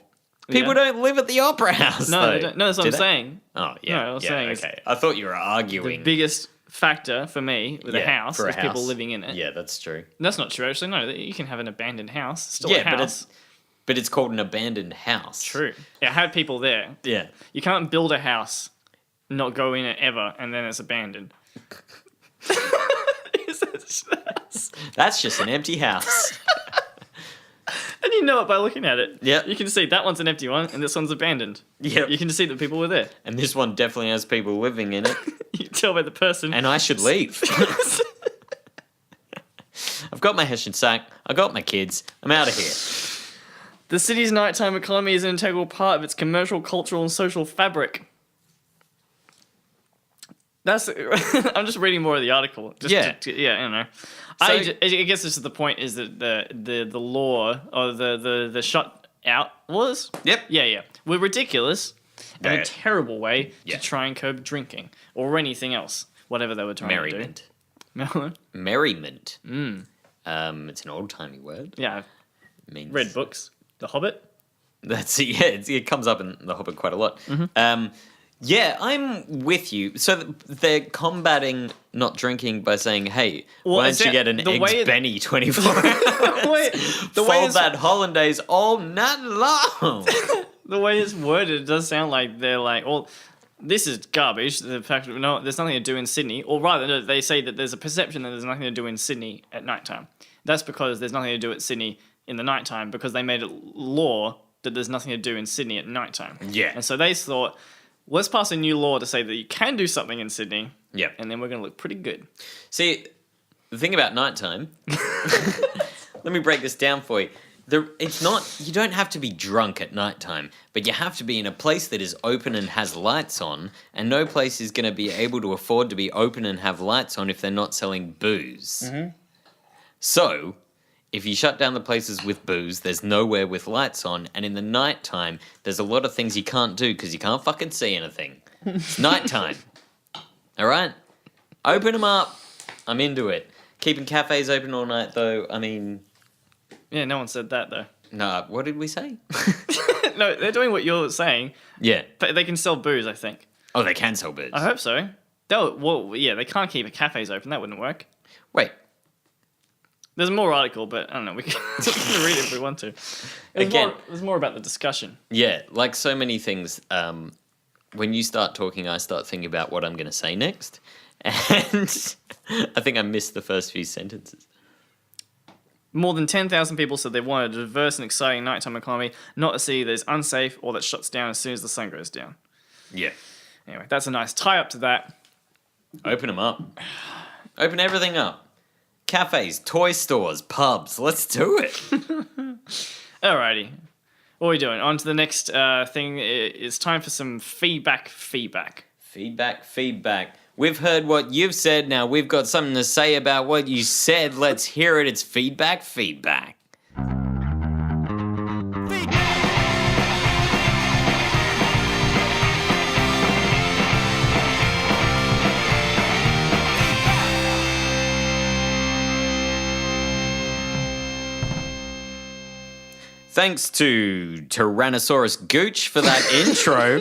People Yeah. don't live at the opera house. No, though. they don't. No, that's what Do I'm they? saying. Oh yeah. No, I was yeah, saying it's okay. I thought you were The arguing. biggest factor for me with a house for a is people house. living in it. Yeah, that's true. That's not true, actually. No, you can have an abandoned house. Still Yeah, a but house. it's called an abandoned house. True. Yeah, have people there. Yeah. You can't build a house, not go in it ever, and then it's abandoned. That's just an empty house. And you know it by looking at it. Yeah. You can see that one's an empty one, and this one's abandoned. Yep. You can see that people were there. And this one definitely has people living in it. You can tell by the person. And I should leave. I've got my Hessian sack. I got my kids. I'm out of here. The city's nighttime economy is an integral part of its commercial, cultural, and social fabric. That's. I'm just reading more of the article. Just Yeah. Yeah, I don't know. So- I guess this is the point: is that the law or the shut out laws? Yep. Yeah. Were ridiculous and Yeah. a terrible way Yeah. to try and curb drinking or anything else, whatever they were trying Merriment. to do. Merriment. It's an old-timey word. Yeah, It means read books. The Hobbit. That's yeah. It comes up in The Hobbit quite a lot. Mm-hmm. Yeah, I'm with you. So they're combating not drinking by saying, "Hey, Well, why is don't you that- get an the way eggs it- Benny 24 hours? the way Fold it's, that hollandaise all night long." the way it's worded, it does sound like they're like, well, this is garbage. The fact that no, there's nothing to do in Sydney, or rather, no, they say that there's a perception that there's nothing to do in Sydney at nighttime. That's because there's nothing to do at Sydney in the nighttime because they made a law that there's nothing to do in Sydney at nighttime. Yeah. And so they thought, let's pass a new law to say that you can do something in Sydney. Yep. And then we're going to look pretty good. See, the thing about nighttime, let me break this down for you. It's not, you don't have to be drunk at nighttime, but you have to be in a place that is open and has lights on, and no place is going to be able to afford to be open and have lights on if they're not selling booze. Mm-hmm. So, if you shut down the places with booze, there's nowhere with lights on, and in the nighttime, there's a lot of things you can't do because you can't fucking see anything. It's nighttime. All right? Open them up. I'm into it. Keeping cafes open all night, though, I mean... Yeah, no one said that, though. No, what did we say? No, they're doing what you're saying, Yeah. but they can sell booze, I think. Oh, they can sell booze. I hope so. They can't keep cafes open. That wouldn't work. Wait. There's more article, but I don't know. We can read it if we want to. Again- There's more about the discussion. Yeah, like so many things, when you start talking, I start thinking about what I'm going to say next. And I think I missed the first few sentences. More than 10,000 people said they wanted a diverse and exciting nighttime economy, not a city that is unsafe or that shuts down as soon as the sun goes down. Yeah. Anyway, that's a nice tie-up to that. Open them up. Open everything up. Cafes, toy stores, pubs. Let's do it. Alrighty. What are we doing? On to the next thing. It's time for some feedback. Feedback. We've heard what you've said. Now we've got something to say about what you said. Let's hear it. It's feedback. thanks to Tyrannosaurus Gooch for that intro.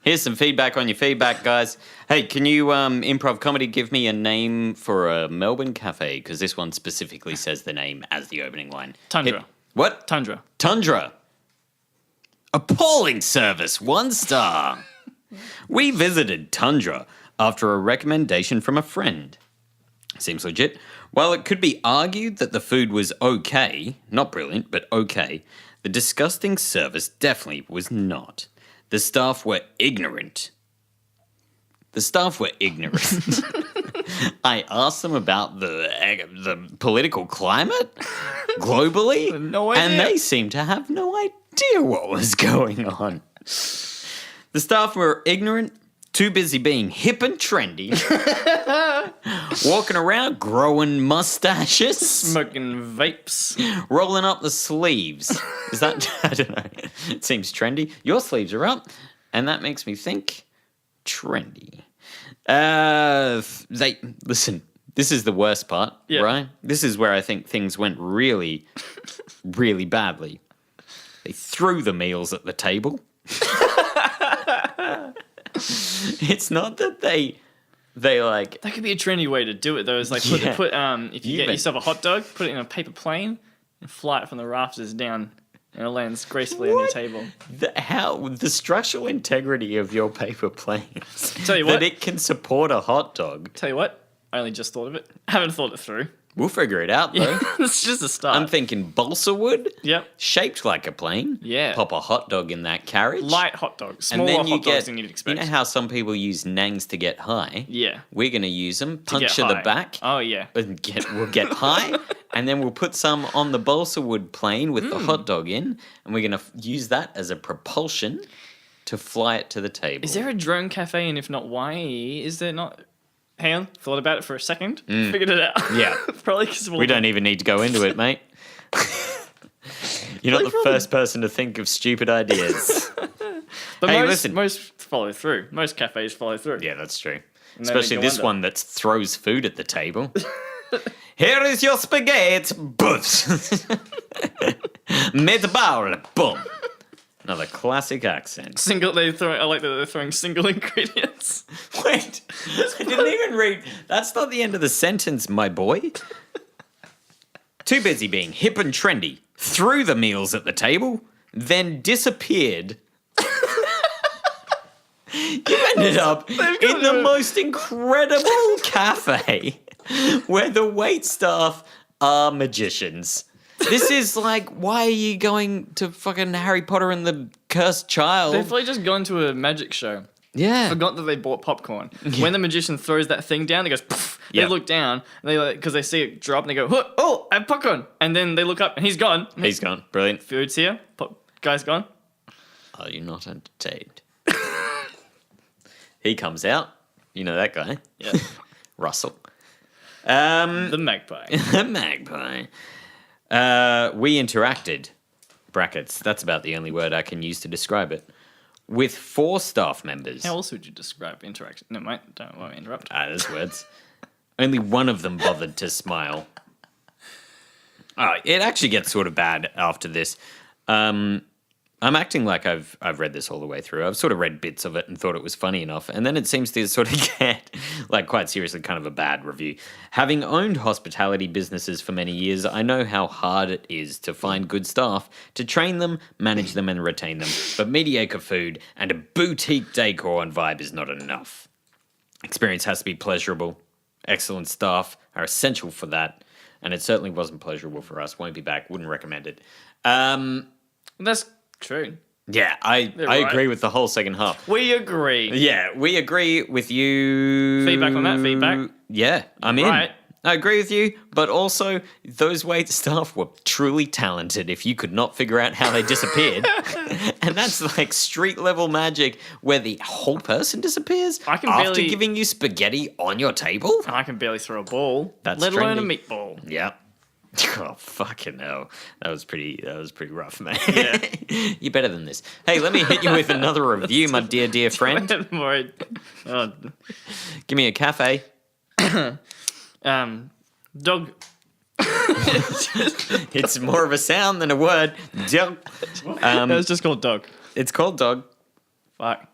Here's some feedback on your feedback, guys. Hey, can you, improv comedy, give me a name for a Melbourne cafe? Because this one specifically says the name as the opening line. Tundra. What? Tundra. Tundra. Appalling service, 1 star. We visited Tundra after a recommendation from a friend. Seems legit. While it could be argued that the food was okay, not brilliant, but okay, the disgusting service definitely was not. The staff were ignorant. I asked them about the political climate globally, No idea. and they seemed to have no idea what was going on. The staff were ignorant, too busy being hip and trendy, walking around growing mustaches, Smoking vapes. rolling up the sleeves. Is that, I don't know, it seems trendy. Your sleeves are up, and that makes me think trendy. Listen, this is the worst part, Yeah. right? This is where I think things went really, really badly. They threw the meals at the table. It's not that they like... That could be a trendy way to do it, though. Is like Yeah. if you get yourself a hot dog, put it in a paper plane and fly it from the rafters down, and it lands gracefully on your table. the structural integrity of your paper planes. Tell you what. That it can support a hot dog. Tell you what, I only just thought of it. Haven't thought it through. We'll figure it out, though. It's just a start. I'm thinking balsa wood, Yep. shaped like a plane. Yeah. Pop a hot dog in that carriage. Light hot dogs. and Smaller then you hot get, dogs than you'd expect. You know how some people use nangs to get high? Yeah. We're going to use them, To get puncture the high. back, Oh, yeah. and we'll get high, and then we'll put some on the balsa wood plane with the hot dog in, and we're going to use that as a propulsion to fly it to the table. Is there a drone cafe? And if not, why is there not? Hang on. Thought about it for a second. Figured it out. Yeah. Probably because We don't even need to go into it, mate. You're not the first person to think of stupid ideas. But Hey, most, listen. most follow through. Most cafes follow through. Yeah, that's true. And then Especially they go this under. one that throws food at the table. Here is your spaghetti. Boots. Meatball. Boom. Another classic accent. I like that they're throwing single ingredients. Wait, I didn't even read. That's not the end of the sentence, my boy. Too busy being hip and trendy, threw the meals at the table, then disappeared. You ended up in the most incredible cafe where the wait staff are magicians. This is like, why are you going to fucking Harry Potter and the Cursed Child? They've probably just gone to a magic show. Yeah. Forgot that they bought popcorn. When the magician throws that thing down, it goes poof. They Yeah. look down, and they because they see it drop, and they go, "Oh, I have popcorn!" And then they look up, and he's gone. He's gone. Brilliant. Food's here. Guy's gone. Are you not entertained? He comes out. You know that guy. Yeah. Russell. The magpie. The magpie. We interacted, brackets, that's about the only word I can use to describe it, with 4 staff members. How else would you describe interaction? No, mate, won't interrupt. There's words. Only one of them bothered to smile. It actually gets sort of bad after this. I'm acting like I've read this all the way through. I've sort of read bits of it and thought it was funny enough, and then it seems to sort of get, like, quite seriously kind of a bad review. Having owned hospitality businesses for many years, I know how hard it is to find good staff, to train them, manage them, and retain them. But mediocre food and a boutique decor and vibe is not enough. Experience has to be pleasurable. Excellent staff are essential for that, and it certainly wasn't pleasurable for us. Won't be back. Wouldn't recommend it. That's true. Yeah, I right. agree with the whole second half. We agree. Yeah, we agree with you. Feedback on that feedback. Yeah, I'm in. Right. I agree with you, but also those wait staff were truly talented if you could not figure out how they disappeared. And that's like street level magic where the whole person disappears I can after barely- giving you spaghetti on your table. I can barely throw a ball, That's let alone a trendy. meatball. Yeah. Oh, fucking hell. That was pretty rough, mate. Yeah. You're better than this. Hey, let me hit you with another review, my dear friend. I'm worried. Oh, Give me a cafe. dog It's more of a sound than a word. Dog. No, it's just called dog. It's called dog. Fuck.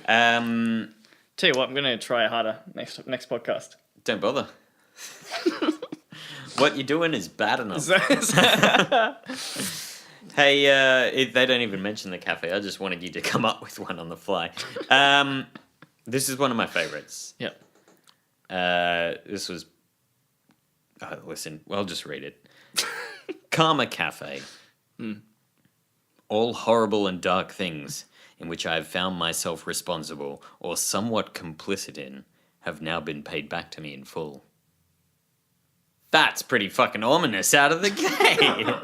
Tell you what, I'm gonna try harder next podcast. Don't bother. What you're doing is bad enough. Hey, they don't even mention the cafe. I just wanted you to come up with one on the fly. This is one of my favorites. Yep. This was... listen, I'll just read it. Karma Cafe. All horrible and dark things in which I have found myself responsible or somewhat complicit in have now been paid back to me in full. That's pretty fucking ominous out of the gate.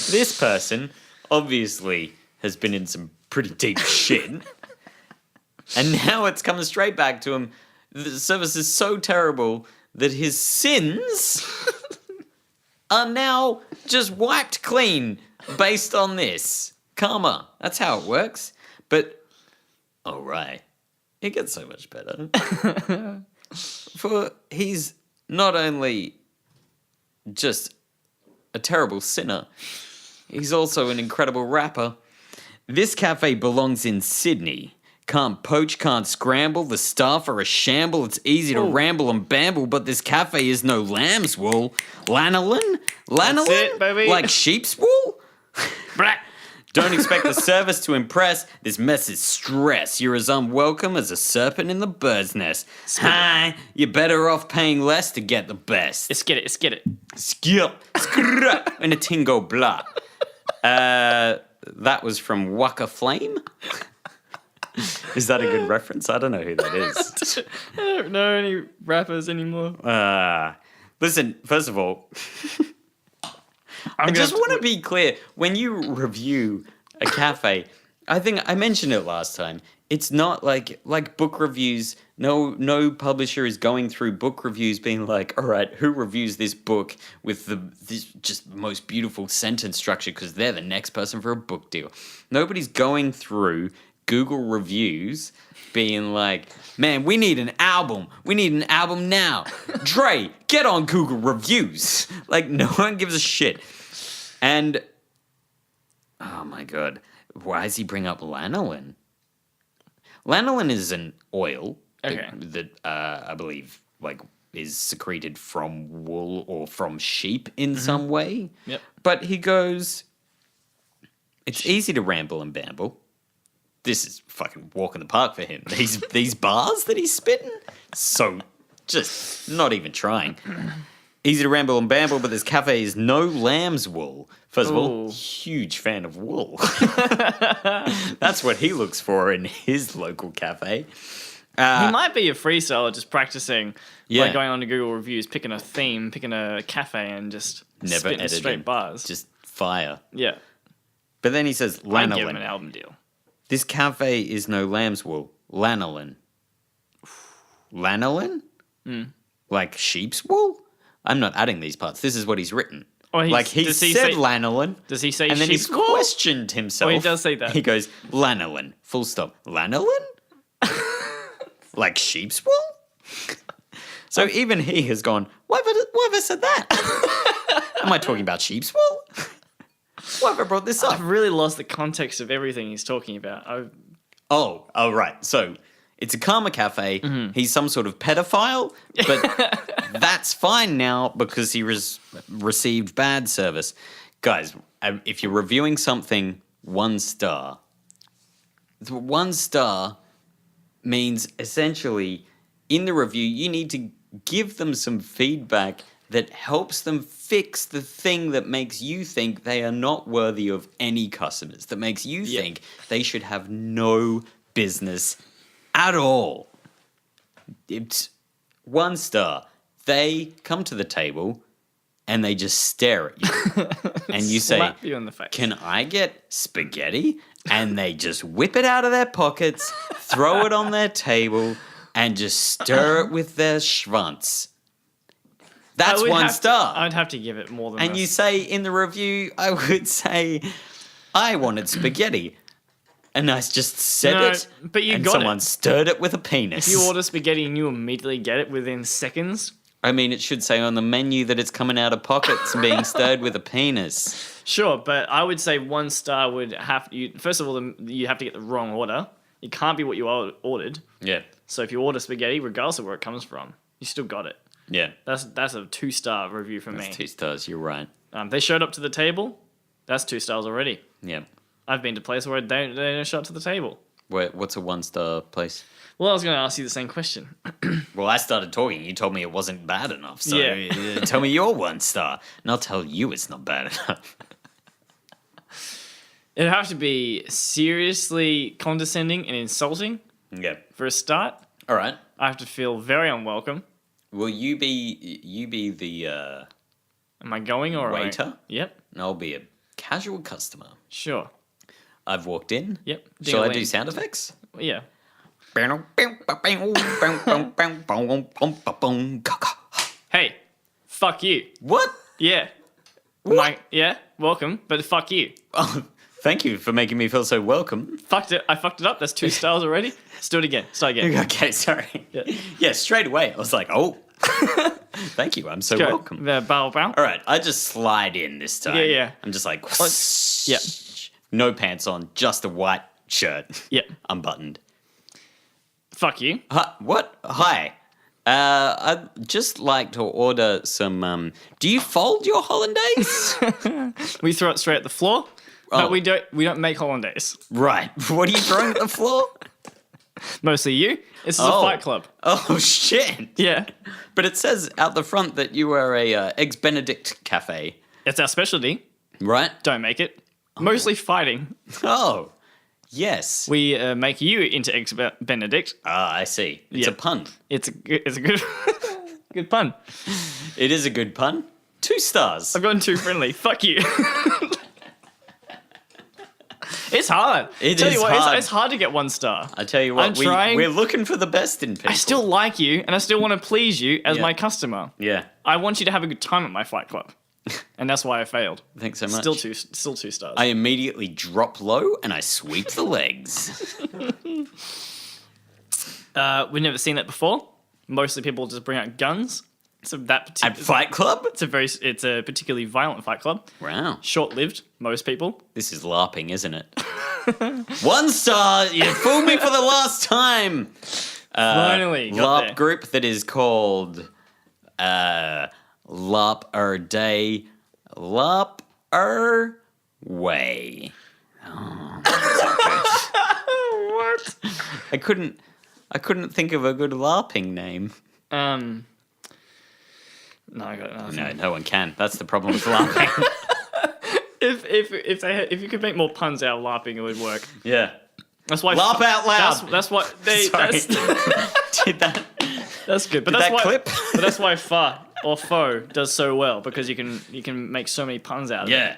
This person obviously has been in some pretty deep shit. And now it's coming straight back to him. The service is so terrible that his sins are now just wiped clean based on this. Karma. That's how it works. But, all right. It gets so much better. For he's not only just a terrible sinner, he's also an incredible rapper. This cafe belongs in Sydney. Can't poach, can't scramble. The staff are a shamble. It's easy to ramble and bamble, but this cafe is no lamb's wool. Lanolin? Lanolin? That's it, baby. Like sheep's wool? Don't expect the service to impress. This mess is stress. You're as unwelcome as a serpent in the bird's nest. Hi, you're better off paying less to get the best. Let's get it. Skip. And a tingo blah. That was from Waka Flame. Is that a good reference? I don't know who that is. I don't know any rappers anymore. Listen, first of all, I just want to be clear. When you review a cafe, I think I mentioned it last time. It's not like book reviews. No publisher is going through book reviews being like, all right, who reviews this book with this just most beautiful sentence structure because they're the next person for a book deal. Nobody's going through Google reviews being like, man, we need an album. We need an album now. Dre, get on Google reviews. Like, no one gives a shit. And, oh my God, why does he bring up lanolin? Lanolin is an oil that I believe, like, is secreted from wool or from sheep in some way. Yep. But he goes, it's easy to ramble and bamble. This is fucking walk in the park for him. These bars that he's spitting, so just not even trying. Easy to ramble and bamble, but this cafe is no lamb's wool. First of all, huge fan of wool. That's what he looks for in his local cafe. He might be a freestyler just practicing, like going on to Google reviews, picking a theme, picking a cafe, and just spitting straight bars. Just fire. Yeah. But then he says lanolin. I'd give him an album deal. This cafe is no lamb's wool. Lanolin. Lanolin? Like sheep's wool? I'm not adding these parts. This is what he's written. He said lanolin. Does he say and then sheep's he's wool? questioned himself. Oh, he does say that. He goes, lanolin. Full stop. Lanolin? Like sheep's wool? So even he has gone, why have I said that? Am I talking about sheep's wool? Why have I brought this up? I've really lost the context of everything he's talking about. Oh, right. So it's a karma cafe. He's some sort of pedophile, but that's fine now because he received bad service. Guys, if you're reviewing something 1 star, 1 star means essentially in the review you need to give them some feedback that helps them fix the thing that makes you think they are not worthy of any customers, that makes you think they should have no business at all. It's 1 star. They come to the table and they just stare at you. And you say, slap you in the face. Can I get spaghetti? And they just whip it out of their pockets, throw it on their table, and just stir it with their schwanz. That's 1 star. I'd have to give it more than And you say in the review, I would say, I wanted spaghetti. And I just said it, but you and got someone it. stirred it with a penis. If you order spaghetti and you immediately get it within seconds, I mean, it should say on the menu that it's coming out of pockets and being stirred with a penis. Sure, but I would say 1 star would have you. First of all, you have to get the wrong order. It can't be what you ordered. Yeah. So if you order spaghetti, regardless of where it comes from, you still got it. Yeah. That's a 2-star review from me. That's 2 stars. You're right. They showed up to the table. That's 2 stars already. Yeah. I've been to places where they don't show up to the table. What's a 1-star place? Well, I was going to ask you the same question. Well, I started talking. You told me it wasn't bad enough. So Yeah. tell me your 1 star, and I'll tell you it's not bad enough. It'd have to be seriously condescending and insulting Yeah. for a start. All right. I have to feel very unwelcome. Will you be the Am I going or waiter? Yep. And I'll be a casual customer. Sure. I've walked in. Yep. Shall I do Ding-a-ling. sound effects? Yeah. Hey, fuck you. What? Yeah. What? Yeah, welcome, but fuck you. Oh, thank you for making me feel so welcome. I fucked it up. That's 2 stars already. Let's do it again. Start again. Okay, sorry. Yeah. Yeah, straight away. I was like, oh, thank you. I'm so Go. welcome. Bow, bow. All right, I just slide in this time. Yeah, yeah. I'm just like, Yeah. no pants on, just a white shirt. Yeah. Unbuttoned. Fuck you. What? Hi. I'd just like to order some. Do you fold your hollandaise? We throw it straight at the floor, Oh. but we don't make hollandaise. Right. What are you throwing at the floor? Mostly you. This is a Oh. fight club. Oh shit! Yeah. But it says out the front that you are a Eggs Benedict cafe, It's our specialty. right? Don't make it. Mostly fighting. Oh, yes. We make you into Eggs Benedict. I see. It's Yeah. a pun. It's a good good pun. It is a good pun. 2 stars. I've gotten too friendly. Fuck you. It's hard. It Tell is you what, hard. It's hard to get 1 star. I tell you what, I'm trying. we're looking for the best in people. I still like you, and I still want to please you as Yeah. my customer. Yeah. I want you to have a good time at my fight club, and that's why I failed. Thanks so much. Still 2 stars. I immediately drop low and I sweep the legs. We've never seen that before. Mostly people just bring out guns. So that At particular, Fight Club? it's a particularly violent fight club. Wow. Short-lived, most people. This is LARPing, isn't it? 1 star! You fooled me for the last time! Finally, got LARP there. group that is called LARP Day. LARP Way. What? I couldn't think of a good LARPing name. No, I got nothing. No, no one can. That's the problem with LARPing. If you could make more puns out of LARPing, it would work. Yeah. That's why Laugh out loud. That's what they. Sorry. Did that? That's good. But Did that's that why. clip? But that's why Fa or Fo does so well, because you can make so many puns out of it. Yeah.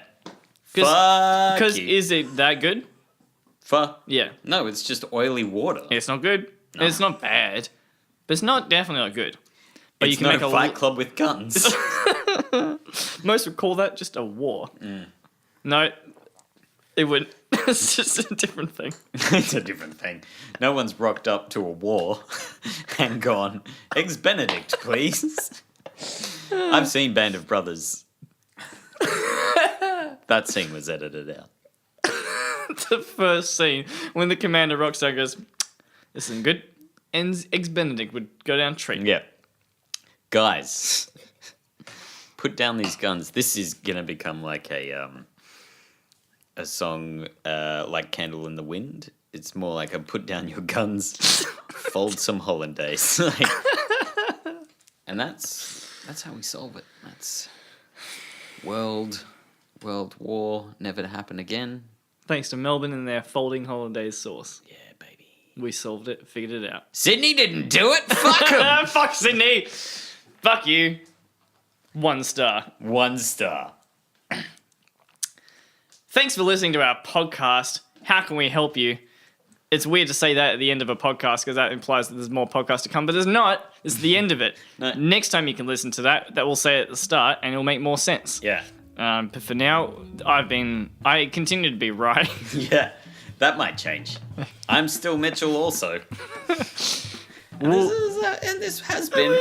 Because you. is it that good? Fuck. Yeah. No, it's just oily water. It's not good. It's not bad, but it's not definitely not good. But It's you can make a Fight Club with guns. Most would call that just a war. No, it would. It's just a different thing. It's a different thing. No one's rocked up to a war and gone, Eggs Benedict, please. I've seen Band of Brothers. That scene was edited out. The first scene when the commander Rockstar goes, "This isn't good," and Eggs Benedict would go down tree. Yeah. Guys, put down these guns. This is going to become like a song like Candle in the Wind. It's more like a put down your guns, fold some hollandaise. Like, and that's how we solve it. That's World War, never to happen again. Thanks to Melbourne and their folding hollandaise sauce. Yeah, baby. We solved it, figured it out. Sydney didn't do it. Fuck him. Fuck Sydney. Fuck you. 1 star. 1 star. Thanks for listening to our podcast. How can we help you? It's weird to say that at the end of a podcast because that implies that there's more podcasts to come, but there's not. It's the end of it. No. Next time you can listen to that will say at the start and it'll make more sense. Yeah. But for now, I continue to be right. Yeah. That might change. I'm still Mitchell also. Well, This is and this has been,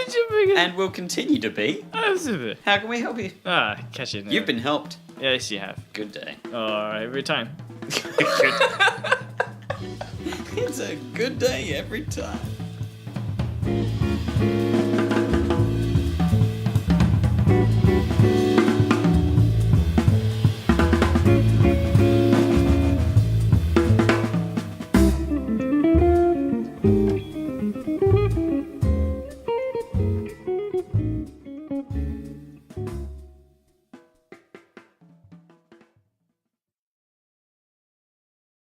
and will continue to be. How can we help you? Catch it. You've been helped. Yes, you have. Good day. Every time. It's a good day every time.